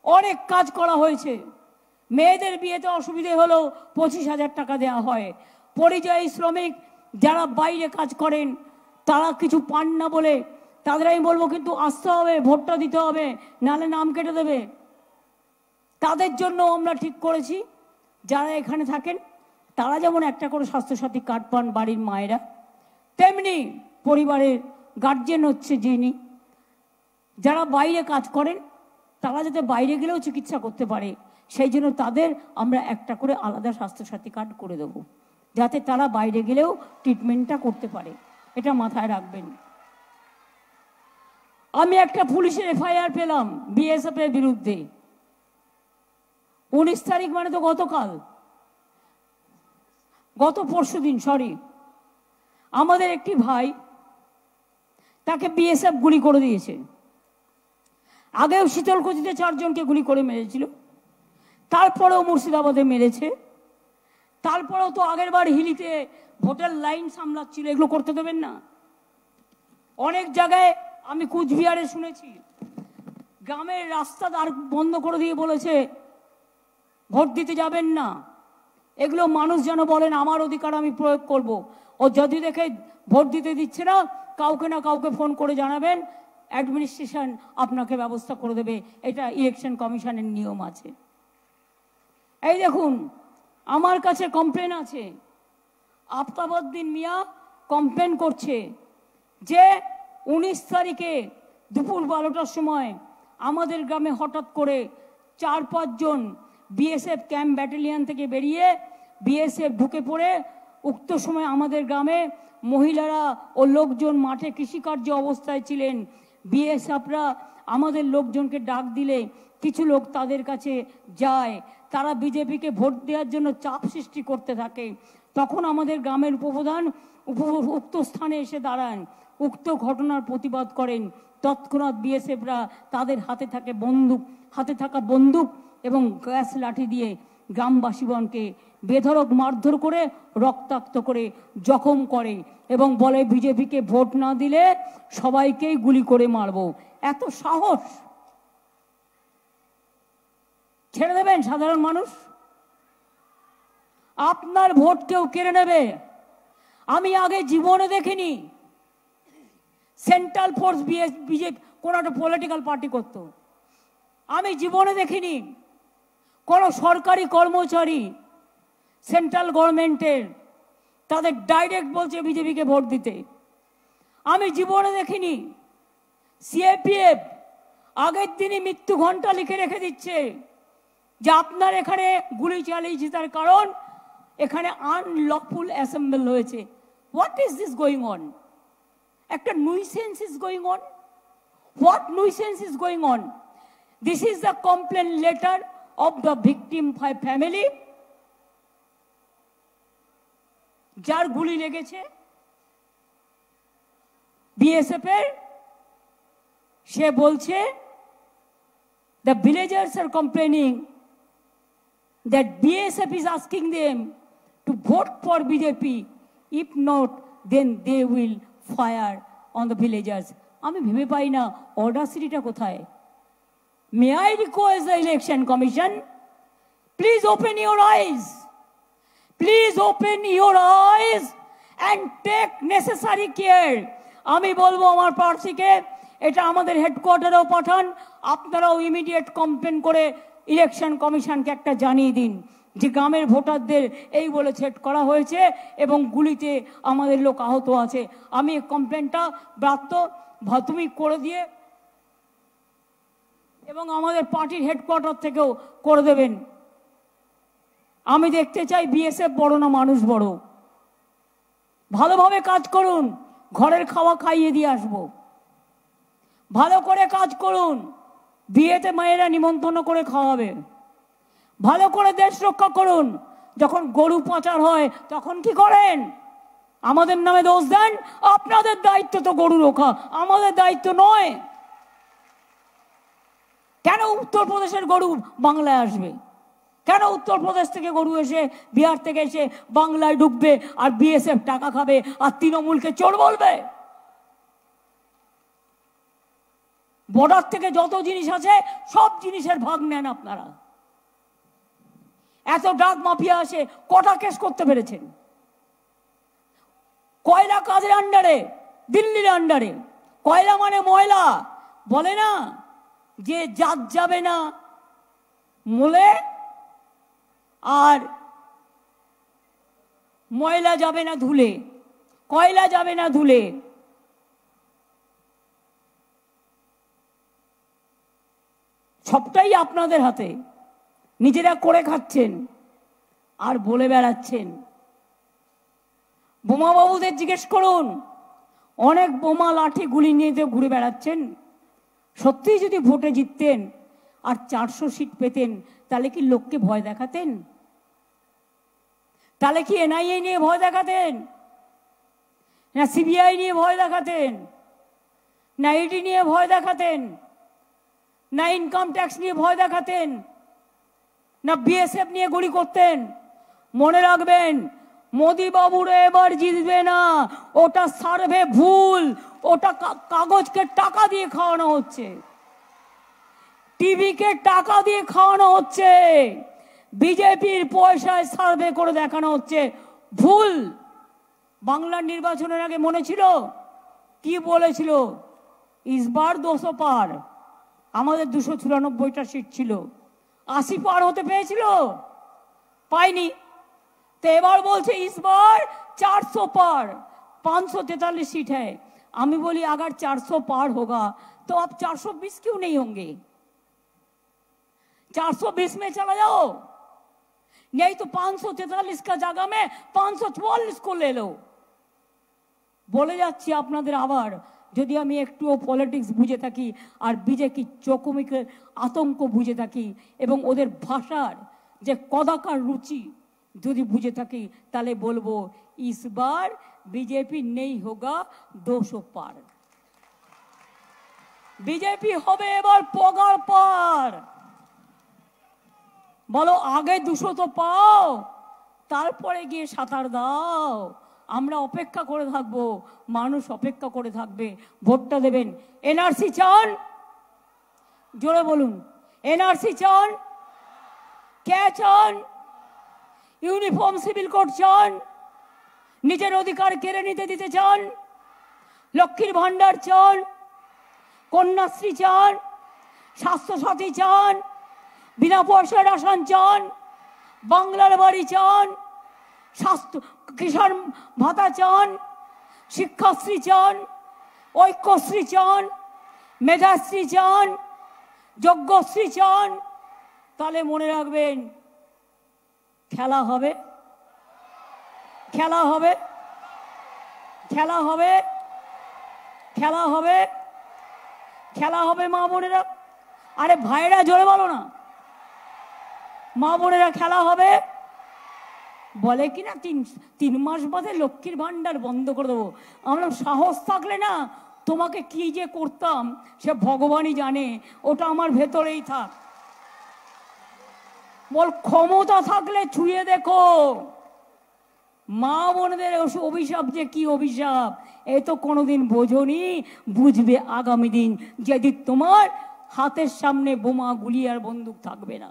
S1: অনেক কাজ করা হয়েছে। মেয়েদের বিয়েতে অসুবিধে হলেও 25,000 টাকা দেওয়া হয়। পরিযায়ী শ্রমিক যারা বাইরে কাজ করেন তারা কিছু পান না বলে তাদের আমি বলবো কিন্তু আসতে হবে, ভোটটা দিতে হবে, নাহলে নাম কেটে দেবে। তাদের জন্য আমরা ঠিক করেছি যারা এখানে থাকেন তারা যেমন একটা করে স্বাস্থ্যসাথী কার্ড পান বাড়ির মায়েরা, তেমনি পরিবারের গার্জেন হচ্ছে যিনি, যারা বাইরে কাজ করেন তারা যাতে বাইরে গেলেও চিকিৎসা করতে পারে সেই জন্য তাদের আমরা একটা করে আলাদা স্বাস্থ্যসাথী কার্ড করে দেবো, যাতে তারা বাইরে গেলেও ট্রিটমেন্টটা করতে পারে। এটা মাথায় রাখবেন। আমি একটা পুলিশের এফআইআর পেলাম বিএসএফ এর বিরুদ্ধে। 19 তারিখ মানে তো গতকাল, গত পরশুদিন, সরি। আমাদের একটি ভাই, তাকে বিএসএফ গুলি করে দিয়েছে। আগেও শীতলকুচিতে 4 জনকে গুলি করে মেরেছিল। তারপরেও মুর্শিদাবাদে মেরেছে, তারপরেও তো আগের বার হিলিতে ভোটের লাইন সামলাচ্ছিল, এগুলো করতে দেবেন না। অনেক জায়গায় আমি কুচবিহারে শুনেছি গ্রামের রাস্তা দ্বার বন্ধ করে দিয়ে বলেছে ভোট দিতে যাবেন না। এগুলো মানুষ যেন বলেন আমার অধিকার আমি প্রয়োগ করব। ও যদি দেখে ভোট দিতে দিচ্ছে না, কাউকে না কাউকে ফোন করে জানাবেন, অ্যাডমিনিস্ট্রেশন আপনাকে ব্যবস্থা করে দেবে। এটা ইলেকশন কমিশনের নিয়ম আছে। এই দেখুন, আমার কাছে কমপ্লেন আছে। আফতাবউদ্দিন মিয়া কমপ্লেন করছে যে 19 তারিখে দুপুর 12টার সময় আমাদের গ্রামে হঠাৎ করে 4-5 জন বিএসএফ ক্যাম্প ব্যাটালিয়ন থেকে বেরিয়ে বিএসএফ ঢুকে পড়ে উক্ত সময় আমাদের গ্রামে মহিলারা ও লোকজন মাঠে কৃষিকার্য অবস্থায় ছিলেন। বিএসএফরা আমাদের লোকজনকে ডাক দিলে কিছু লোক তাদের কাছে যায়, তারা বিজেপিকে ভোট দেওয়ার জন্য চাপ সৃষ্টি করতে থাকে। তখন আমাদের গ্রামের উপপ্রধান উক্ত স্থানে এসে দাঁড়ান, উক্ত ঘটনার প্রতিবাদ করেন। তৎক্ষণাৎ বিএসএফরা তাদের হাতে থাকা বন্দুক এবং গ্যাস লাঠি দিয়ে গ্রামবাসীগণকে বেধড়ক মারধর করে রক্তাক্ত করে জখম করে এবং বলে বিজেপিকে ভোট না দিলে সবাইকেই গুলি করে মারব। এত সাহস! ছেড়ে দেবেন সাধারণ মানুষ? আপনার ভোট কেউ কেড়ে নেবে? আমি আগে জীবনে দেখিনি সেন্ট্রাল ফোর্স বিজেপি কোন একটা পলিটিক্যাল পার্টি করত। আমি জীবনে দেখিনি কোন সরকারি কর্মচারী সেন্ট্রাল গভর্নমেন্টের তাদের ডাইরেক্ট বলছে বিজেপিকে ভোট দিতে। আমি জীবনে দেখিনি সিএপিএফ আগের দিনই মৃত্যু ঘন্টা লিখে রেখে দিচ্ছে যে আপনার এখানে গুলি চালিয়েছে তার কারণ এখানে আনলফুল অ্যাসেম্বল হয়েছে। What is this going on? একটা nuisance is going on. What nuisance is going on? This is the complain letter of the victim family, যার গুলি লেগেছে বিএসএফ এর। সে বলছে the villagers are complaining that BSF is asking them to vote for BJP. If not, then they will fire on the villagers. আমি ভেবে পাই না অডাসিটিটা কোথায়। May I request the election commission, please open your eyes. Please open your eyes and take necessary care. আমি বলবো আমার প্রার্থীকে এটা আমাদের হেডকোয়ার্টারেও পাঠান। আপনারাও ইমিডিয়েট কমপ্লেন করে ইলেকশন কমিশনকে একটা জানিয়ে দিন যে গ্রামের ভোটারদের এই বলে সেট করা হয়েছে এবং গুলিতে আমাদের লোক আহত আছে। আমি এই কমপ্লেনটা ব্রাত্য তুমি করে দিয়ে এবং আমাদের পার্টির হেডকোয়ার্টার থেকেও করে দেবেন। আমি দেখতে চাই বিএসএফ বড় না মানুষ বড়। ভালোভাবে কাজ করুন, ঘরের খাওয়া খাইয়ে দিয়ে আসবো। ভালো করে কাজ করুন, বিয়েতে মায়েরা নিমন্ত্রণ করে খাওয়াবে। ভালো করে দেশ রক্ষা করুন। যখন গরু পাচার হয় তখন কি করেন? আমাদের নামে দোষ দেন। আপনাদের দায়িত্ব তো গরু রক্ষা, আমাদের দায়িত্ব নয়। কেন উত্তরপ্রদেশের গরু বাংলায় আসবে? কেন উত্তরপ্রদেশ থেকে গরু এসে বিহার থেকে এসে বাংলায় ঢুকবে আর বিএসএফ টাকা খাবে আর তৃণমূলকে চোর বলবে? বর্ডার থেকে যত জিনিস আছে সব জিনিসের ভাগ নেন আপনারা। এত ড্রাগ মাফিয়া আসে, কটা কেস করতে পেরেছেন? কয়লা কাজের আন্ডারে, দিল্লির আন্ডারে। কয়লা মানে ময়লা, বলে না যে জাত যাবে না মোলে আর ময়লা যাবে না ধুলে, কয়লা যাবে না ধুলে। সবটাই আপনাদের হাতে, নিজেরা করে খাচ্ছেন আর বলে বেড়াচ্ছেন। বোমা বাবুদের জিজ্ঞেস করুন, অনেক বোমা লাঠি গুলি নিয়ে ঘুরে বেড়াচ্ছেন। সত্যিই যদি ভোটে জিততেন আর 400 সিট পেতেন তাহলে কি লোককে ভয় দেখাতেন? তাহলে কি এনআইএ নিয়ে ভয় দেখাতেন, না সিবিআই নিয়ে ভয় দেখাতেন, না ইডি নিয়ে ভয় দেখাতেন, না ইনকাম ট্যাক্স নিয়ে ভয় দেখাতেন? না বিএসএফ নিয়ে গুলি করতেন? মনে রাখবেন, মোদি বাবুরা এবার জিতবে না। ওটা সার্ভে ভুল, ওটা কাগজকে টাকা দিয়ে খাওয়ানো হচ্ছে, টিভিকে টাকা দিয়ে খাওয়ানো হচ্ছে, বিজেপির পয়সায় সার্ভে করে দেখানো হচ্ছে ভুল। বাংলার নির্বাচনের আগে মনে ছিল কি বলেছিল? ইসবার 200 পার। আমাদের 294টা সিট ছিল, 80 পার হতে পেয়েছিল, পাইনি। तो এবার বলছে ইসবার 400 पार, 543 सीट है। আমি বলি अगर 400 पार होगा तो अब 420 क्यों नहीं होंगे? 420 में चला जाओ, नहीं तो 543 का जगह में 544 को ले लो। বলে যাচ্ছি আপনাদের আবার, যদি আমি একটুও পলিটিক্স বুঝে থাকি আর বিজেপি চৌকমিকের আতঙ্ক বুঝে থাকি এবং ওদের ভাষার যে কদাকার রুচি যদি বুঝে থাকি, তাহলে বলবো इस बार बीजेपी नहीं होगा 200 पार। बीजेपी হবে এবার পগার পার। বলো আগে 200 তো পাও, তারপরে গিয়ে সাঁতার দাও। আমরা অপেক্ষা করে থাকবো, মানুষ অপেক্ষা করে থাকবে, ভোটটা দেবেন। এনআরসি চান? জোরে বলুন, এনআরসি চান? কে চান? ইউনিফর্ম সিভিল কোড চান? নিজের অধিকার কেড়ে নিতে দিতে চান? লক্ষ্মীর ভান্ডার চান? কন্যাশ্রী চান? স্বাস্থ্যসাথী চান? বিনা পয়সার রেশন চান? বাংলার বাড়ি চান? স্বাস্থ্য কিষাণ ভাতা চান? শিক্ষাশ্রী চান? ঐক্যশ্রী চান? মেধাশ্রী চান? যজ্ঞশ্রী চান? তাহলে মনে রাখবেন, খেলা হবে, খেলা হবে, খেলা হবে, খেলা হবে, খেলা হবে। মা বোনেরা, আরে ভাইরা জোরে বলো না, মা বোনেরা খেলা হবে। বলে কিনা 3 মাস বাদে লক্ষ্মীর ভান্ডার বন্ধ করে দেবো। আমরা সাহস থাকলে না, তোমাকে কি যে করতাম সে ভগবানই জানে, ওটা আমার ভেতরেই থাক। বল ক্ষমতা থাকলে ছুঁয়ে দেখো। মা বোনদের অভিশাপ যে কি অভিশাপ, এ তো কোনোদিন বোঝনি, বুঝবে আগামী দিন, যেদিন তোমার হাতের সামনে বোমা গুলি আর বন্দুক থাকবে না।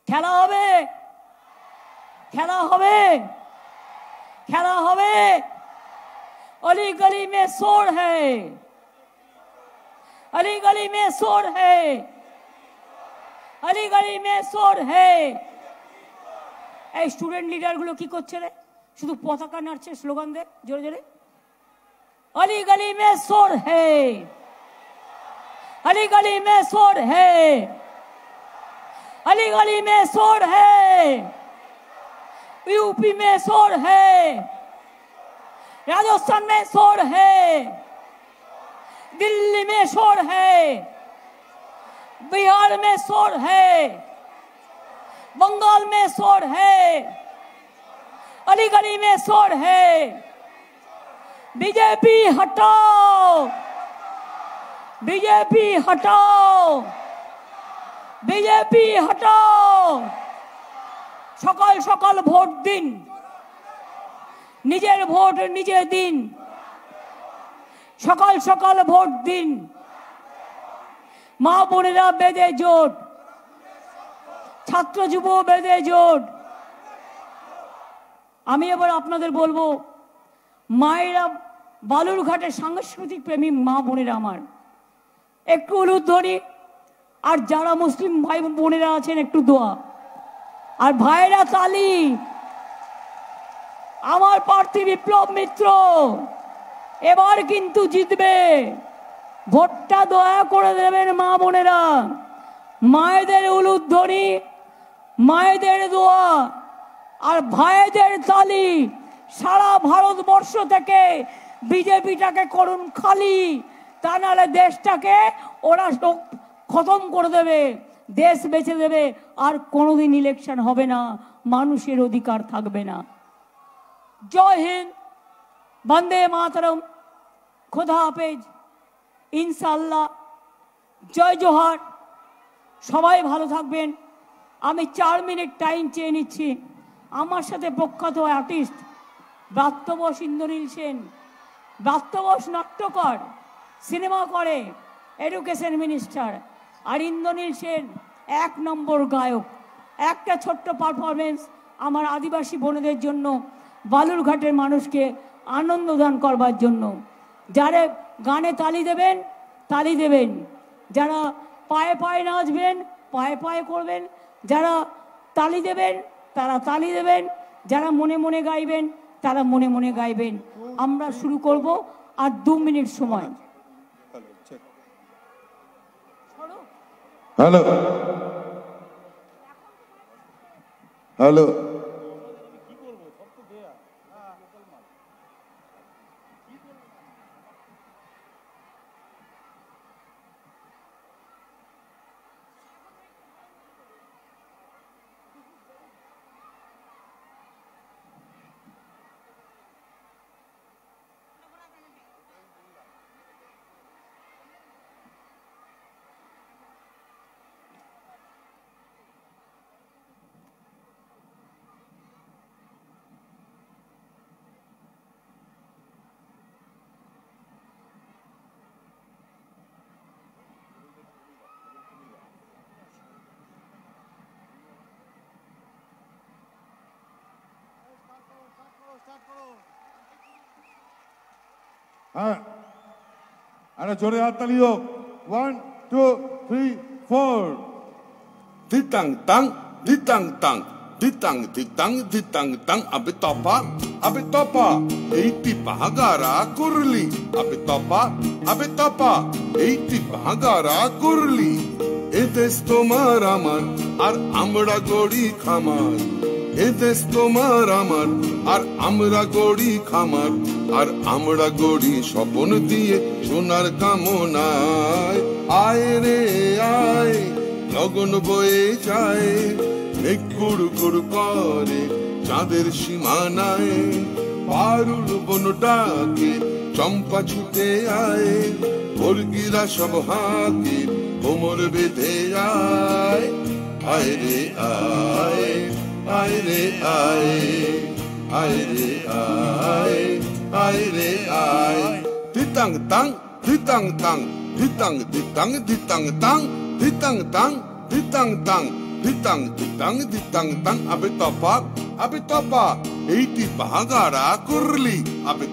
S1: খেলা হবে, খেলা হবে, খেলা হবে। अली गली में शोर है, अली गली में शोर है, अली गली में शोर है। এই স্টুডেন্ট লিডার গুলো কি করছে রে? শুধু পতাকা নাড়ছে, স্লোগান দে জোরে জোরে, अली गली में शोर है, अली गली में शोर है, अली गली में शोर है, यूपी में शोर है, राजस्थान में शोर है, दिल्ली में शोर है, बिहार में शोर है, बंगाल में शोर है, अली गली में शोर है। बीजेपी हटाओ, बीजेपी हटाओ, बीजेपी हटाओ। সকাল সকাল ভোট দিন, নিজের ভোট নিজে দিন, সকাল সকাল ভোট দিন। মা বোনেরা বেঁধে জোট, ছাত্র যুব বেঁধে জোট। আমি এবার আপনাদের বলবো, মায়েরা বালুরঘাটের সাংস্কৃতিক প্রেমী মা বোনেরা আমার, একটু উলুধ্বনি, আর যারা মুসলিম ভাই বোনেরা আছেন একটু দোয়া, আর ভাইরা তালি। আমার প্রার্থী বিপ্লব মিত্র এবার কিন্তু জিতবে, ভোটটা দয়া করে দেবেন মা বোনেরা। মায়েদের উলুধ্বনি, মায়েদের দোয়া আর ভাইদের তালি, সারা ভারতবর্ষ থেকে বিজেপিটাকে করুন খালি, তা নাহলে দেশটাকে ওরা খতম করে দেবে, দেশ বেঁচে দেবে, আর কোনোদিন ইলেকশন হবে না, মানুষের অধিকার থাকবে না। জয় হিন্দ, বন্দে মাতরম, খোদা হাফেজ, ইনশাআল্লাহ, জয় জোহার, সবাই ভালো থাকবেন। আমি 4 মিনিট টাইম চেয়ে নিচ্ছি। আমার সাথে প্রখ্যাত আর্টিস্ট ব্রাত্যবোস ইন্দ্রনীল সেন। ব্রাত্যবোস নাট্যকর, সিনেমা করে, এডুকেশন মিনিস্টার, আর ইন্দ্রনীল সেন 1 নম্বর গায়ক। একটা ছোট্ট পারফরমেন্স আমার আদিবাসী বোনেদের জন্য, বালুরঘাটের মানুষকে আনন্দ দান করবার জন্য। যারা গানে তালি দেবেন তালি দেবেন, যারা পায়ে পায়ে নাচবেন পায়ে পায়ে করবেন, যারা তালি দেবেন তারা তালি দেবেন, যারা মনে মনে গাইবেন তারা মনে মনে গাইবেন। আমরা শুরু করব আর 2 মিনিট সময়।
S2: হ্যালো হ্যালো হ্যাঁ, আরে জোরে হাততালি হোক। 1 2 3 4।
S3: Ditang tang, ditang tang, ditang ditang ditang tang. Abe topa, eiti pahagara kurli. Abe topa, eiti pahagara kurli. Edes tomar amar, ar amra gori khamar. এদেশ তোমার আমার আর আমরা গড়ি খামার, আর আমরা গড়ি স্বপন দিয়ে সোনার কামনায়। আয় রে আয়, লগন বয়ে যায়, মেঘ গুড় গুড় করে চাঁদের সীমানায়। পারুল বনটাকে চম্পা ছুটে আয়, বর্গিরা সব হাঁকে কোমর বেঁধে আয়। আয় রে আয়, আয় রে আয়, আয় রে আয়, আয় রে আয়। ditang tang, ditang tang, ditang ditang ditang tang, ditang tang, ditang tang, ditang ditang ditang tang. Abe topa, eiti pahagara kurli. Abe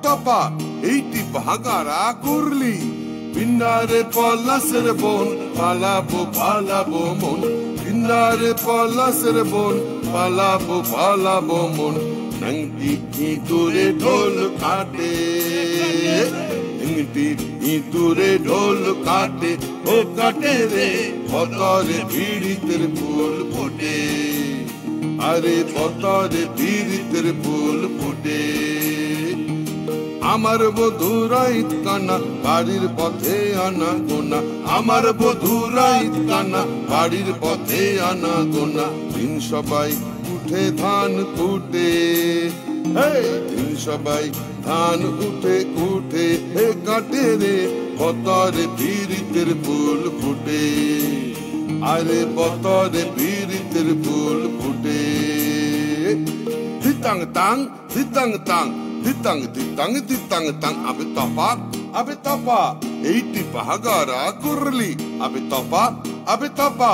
S3: topa, eiti pahagara kurli. Pinnare polasere bon, palabo mon. Pinnare polasere bon, palabo mon. Nangti iture ঢোল কাটে, nangti iture ঢোল কাটে, ও কাটে রে পতরে পীড়িতের ফুল ফোটে। আরে পতরে পীড়িতের ফুল ফোটে। আমার বধুরাইত কানা বাড়ির পথে আনা গোনা, আমার বধুরাইত কানা বাড়ির পথে আনা গোনা। দিন সবাই উঠে ধান কুটে, দিন সবাই ধান উঠে উঠে কাটে রে পতরে পীড়িতের ফুল ফুটে। আরে পতরে পীড়িতের ফুল ফুটে। ditang tang, ditang tang, ditang ditang ditang tang. Abe topa, eiti pahagara kurli. Abe topa,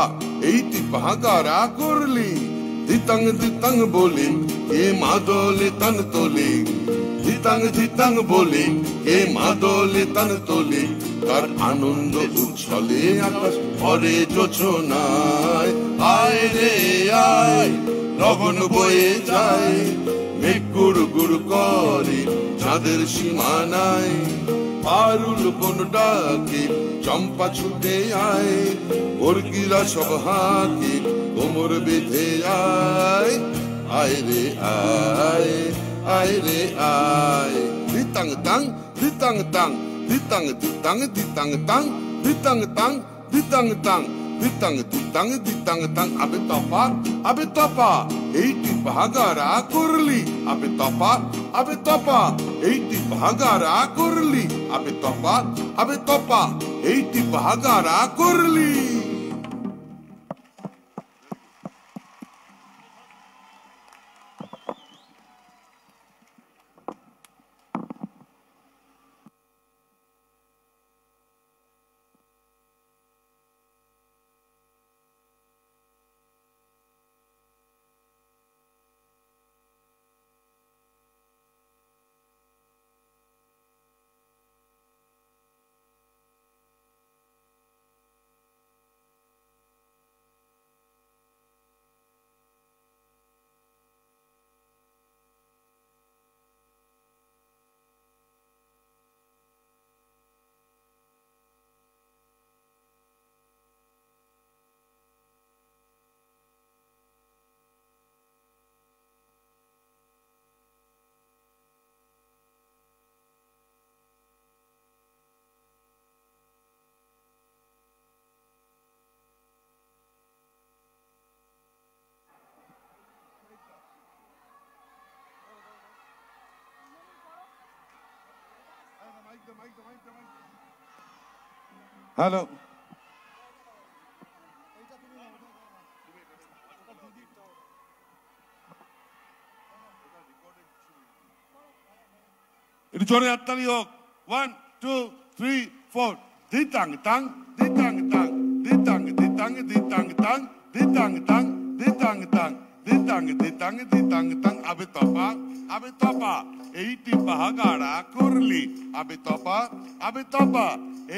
S3: eiti pahagara kurli. ditang ditang bole e madole tan tole, ditang ditang bole e madole tan tole। তার আনন্দ উচ্ছলে আকাশ ভরে যোছনায়। আয় রে আয়, লগন বয়ে যায়, মেঘ গুড় গুড় করে চাঁদের সীমানায়। পারুল বন ডাকে চম্পা ছুটে আয়, বর্গিরা সব হাঁকে কোমর বেঁধে আয়। আয় রে আয়, আয় রে আয়। ditang tang, ditang tang, ditang ditang ditang tang, ditang tang, ditang tang, ditang ditang ditang tang. Abe topa, eiti pahagara kurli. Abe topa, eiti pahagara kurli. Abe topa, eiti pahagara kurli.
S2: Hello, একটু জোরে হাততালি হোক। 1 2 3 4 দিতাং তাং দিতাং তাং দিতাং দিতাং দিতাং তাং দিতাং তাং দিতাং তাং দিতাং দিতাং দিতাং তাং আবে তপা এইটি পাহাগাড়া করলি আবে তপা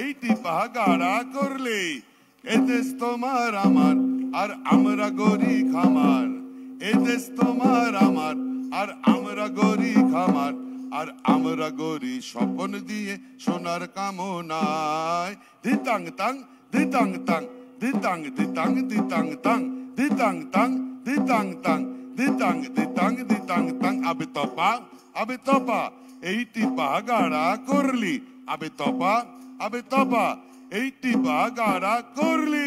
S2: এইটি পাহাগাড়া করলি। এ দেশ তোমার আমার আর আমরা গরি খামার, এ দেশ তোমার আমার আর আমরা গরি খামার, আর আমরা গরি স্বপ্ন দিয়ে সোনার কামনায়। দিতাং তাং দিতাং তাং দিতাং দিতাং দিতাং তাং দিতাং তাং দিতাং তাং দিতাং দিতাং দিতাং তাং আবে তপা এইটি পাহাগাড়া করলি আবে তপা এইটি পাহাগাড়া করলি।